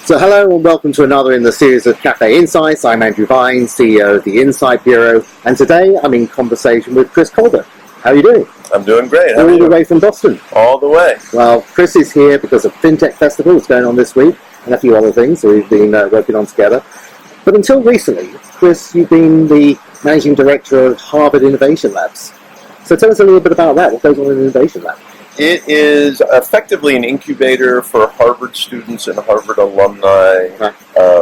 So hello and welcome to another in the series of Café Insights. I'm Andrew Vine, CEO of the Insight Bureau, and today I'm in conversation with Chris Colbert. How are you doing? I'm doing great. How are you? All the way from Boston. All the way. Well, Chris is here because of FinTech Festival that's going on this week, and a few other things that we've been working on together. But until recently, Chris, you've been the Managing Director of Harvard Innovation Labs. So tell us a little bit about that. What goes on in the Innovation Lab? It is effectively an incubator for Harvard students and Harvard alumni,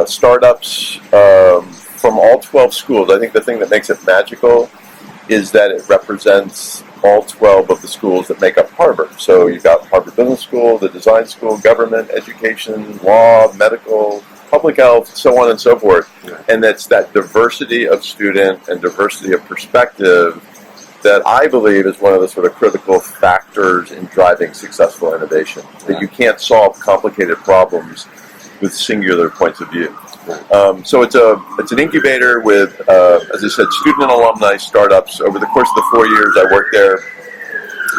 startups from all 12 schools. I think the thing that makes it magical is that it represents all 12 of the schools that make up Harvard. So you've got Harvard Business School, the Design School, Government, Education, Law, Medical, Public Health, so on and so forth. And it's that diversity of student and diversity of perspective that I believe is one of the sort of critical factors in driving successful innovation. That you can't solve complicated problems with singular points of view. So it's an incubator with, as I said, student and alumni startups. Over the course of the 4 years I worked there,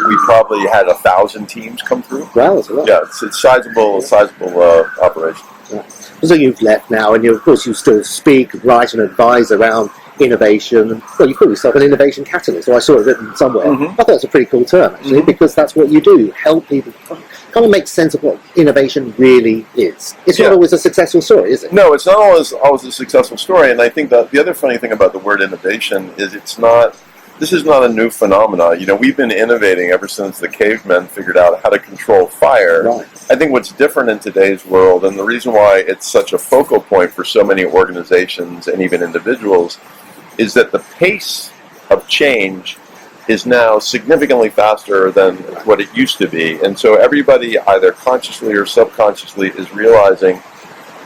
we probably had 1,000 teams come through. Wow, that's a lot. Yeah, it's sizable operation. Yeah. So you've left now, and of course you still speak, write, and advise around innovation. Well, you call yourself an innovation catalyst, or I saw it written somewhere. I thought that's a pretty cool term, actually, because that's what you do, help people kind of make sense of what innovation really is. It's not always a successful story, is it? No, it's not always a successful story, and I think that the other funny thing about the word innovation is this is not a new phenomenon. You know, we've been innovating ever since the cavemen figured out how to control fire. Right. I think what's different in today's world, and the reason why it's such a focal point for so many organizations and even individuals, is that the pace of change is now significantly faster than what it used to be. And so everybody, either consciously or subconsciously, is realizing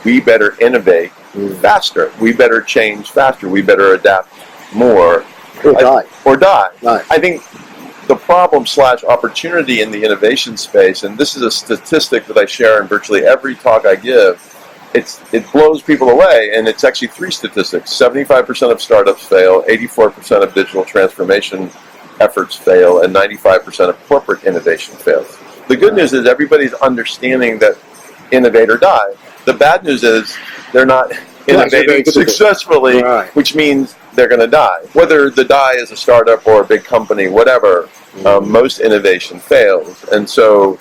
we better innovate faster. We better change faster. We better adapt more. Or die. Right. I think the problem/opportunity in the innovation space, and this is a statistic that I share in virtually every talk I give, it blows people away, and it's actually three statistics. 75% of startups fail, 84% of digital transformation efforts fail, and 95% of corporate innovation fails. The good news is everybody's understanding that innovate or die. The bad news is they're not innovating successfully, which means they're going to die. Whether the die is a startup or a big company, whatever, most innovation fails. And so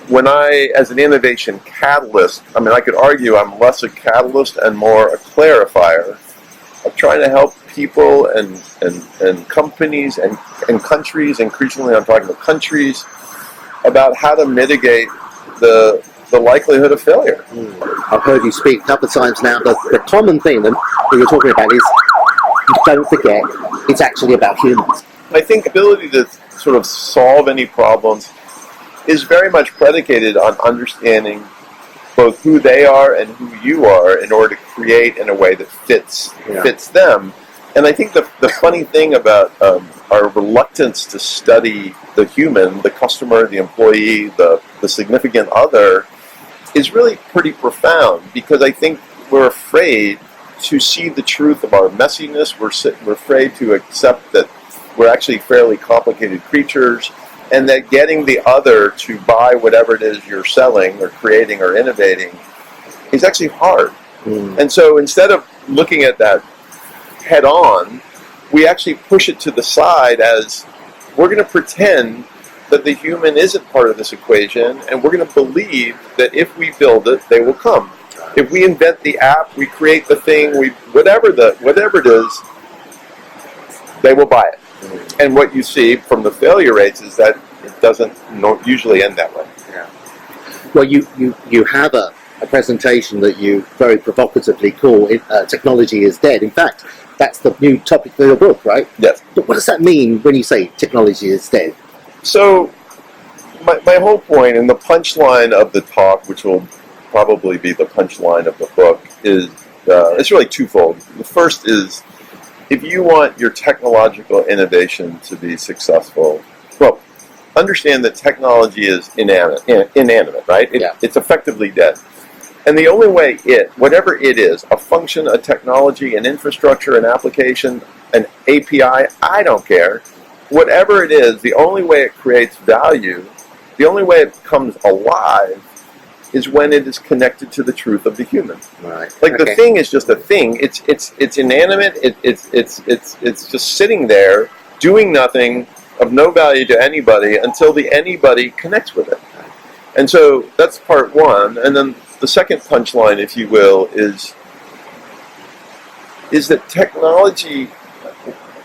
when as an innovation catalyst, I could argue I'm less a catalyst and more a clarifier of trying to help people and companies and countries, increasingly I'm talking about countries, about how to mitigate the likelihood of failure. I've heard you speak a couple of times now, but the common thing that you're talking about is, don't forget, it's actually about humans. I think ability to sort of solve any problems is very much predicated on understanding both who they are and who you are in order to create in a way that fits them. And I think the funny thing about our reluctance to study the human, the customer, the employee, the significant other, is really pretty profound, because I think we're afraid to see the truth of our messiness. We're afraid to accept that we're actually fairly complicated creatures, and that getting the other to buy whatever it is you're selling or creating or innovating is actually hard. And so instead of looking at that head on, we actually push it to the side as we're going to pretend that the human isn't part of this equation, and we're going to believe that if we build it, they will come. If we invent the app, we create the thing, whatever it is, they will buy it. And what you see from the failure rates is that it doesn't usually end that way. Yeah. Well, you have a presentation that you very provocatively call Technology is Dead. In fact, that's the new topic for your book, right? Yes. But what does that mean when you say technology is dead? So my whole point, and the punchline of the talk, which will probably be the punchline of the book, is it's really twofold. The first is, if you want your technological innovation to be successful, well, understand that technology is inanimate, right? It's effectively dead. And the only way whatever it is, a function, a technology, an infrastructure, an application, an API, I don't care, whatever it is, the only way it creates value, the only way it becomes alive is when it is connected to the truth of the human. Right. Like the thing is just a thing. It's inanimate. It's just sitting there doing nothing of no value to anybody until the anybody connects with it. And so that's part one. And then the second punchline, if you will, is that technology,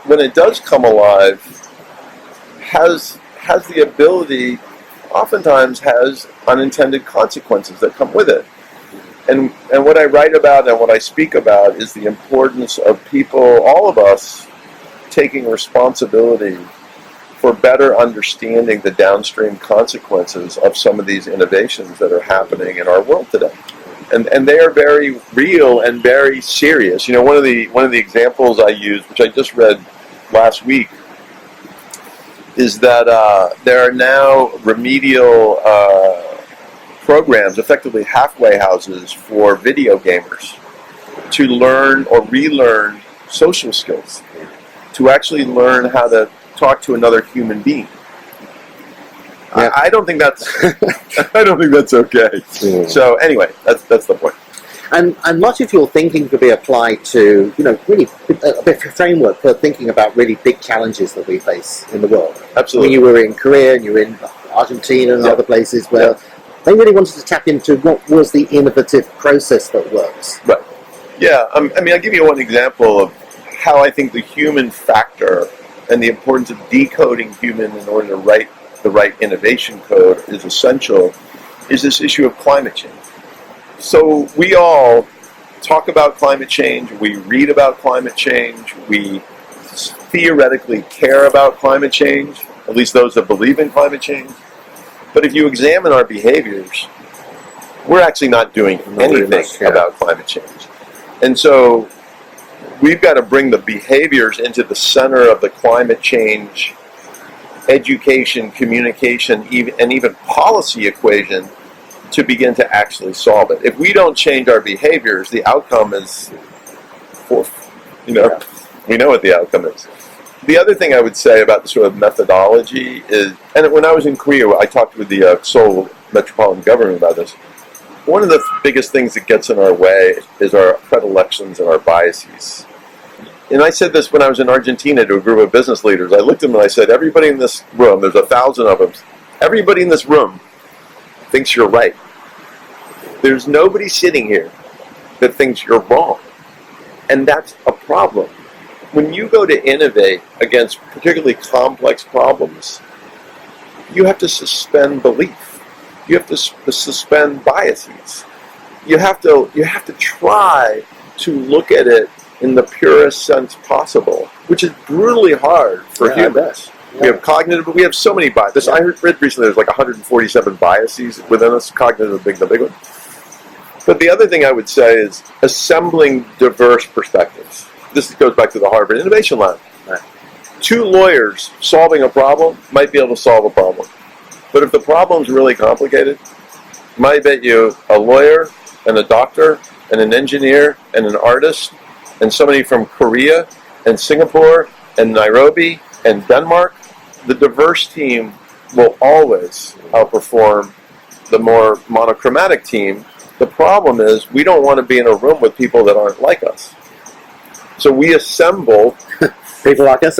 when it does come alive, has the ability, oftentimes has unintended consequences that come with it. And what I write about and what I speak about is the importance of people, all of us, taking responsibility for better understanding the downstream consequences of some of these innovations that are happening in our world today. And they are very real and very serious. You know, one of the examples I used, which I just read last week, is that there are now remedial programs, effectively halfway houses for video gamers to learn or relearn social skills, to actually learn how to talk to another human being. Yeah. I don't think that's okay. Yeah. So anyway, that's the point. And much of your thinking could be applied to, really a bit of a framework for thinking about really big challenges that we face in the world. Absolutely. When you were in Korea and you were in Argentina and other places where they really wanted to tap into what was the innovative process that works. Right. Yeah. I mean, I'll give you one example of how I think the human factor and the importance of decoding human in order to write the right innovation code is essential, is this issue of climate change. So we all talk about climate change, we read about climate change, we theoretically care about climate change, at least those that believe in climate change. But if you examine our behaviors, we're actually not doing anything about climate change. And so we've got to bring the behaviors into the center of the climate change education, communication, and even policy equation to begin to actually solve it. If we don't change our behaviors, the outcome is, we know what the outcome is. The other thing I would say about the sort of methodology is, and when I was in Korea, I talked with the Seoul Metropolitan Government about this. One of the biggest things that gets in our way is our predilections and our biases. And I said this when I was in Argentina to a group of business leaders. I looked at them and I said, everybody in this room, there's 1,000 of them, everybody in this room thinks you're right. There's nobody sitting here that thinks you're wrong. And that's a problem. When you go to innovate against particularly complex problems, you have to suspend belief. You have to suspend biases. You have to try to look at it in the purest sense possible, which is brutally hard for humans. We have cognitive, but we have so many biases. I read recently there's like 147 biases within us, cognitive being the big one. But the other thing I would say is assembling diverse perspectives. This goes back to the Harvard Innovation Lab. Two lawyers solving a problem might be able to solve a problem. But if the problem's really complicated, I bet you a lawyer and a doctor and an engineer and an artist and somebody from Korea and Singapore and Nairobi and Denmark, the diverse team will always outperform the more monochromatic team. The problem is we don't want to be in a room with people that aren't like us. So we assemble people like us.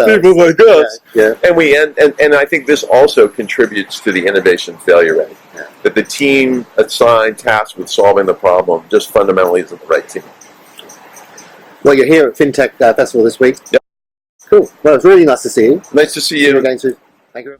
Yeah. And I think this also contributes to the innovation failure rate. Yeah. That the team assigned tasked with solving the problem just fundamentally isn't the right team. Well, you're here at FinTech Festival this week. Yep. Cool. Well, it's really nice to see you. Nice to see you. Thank you.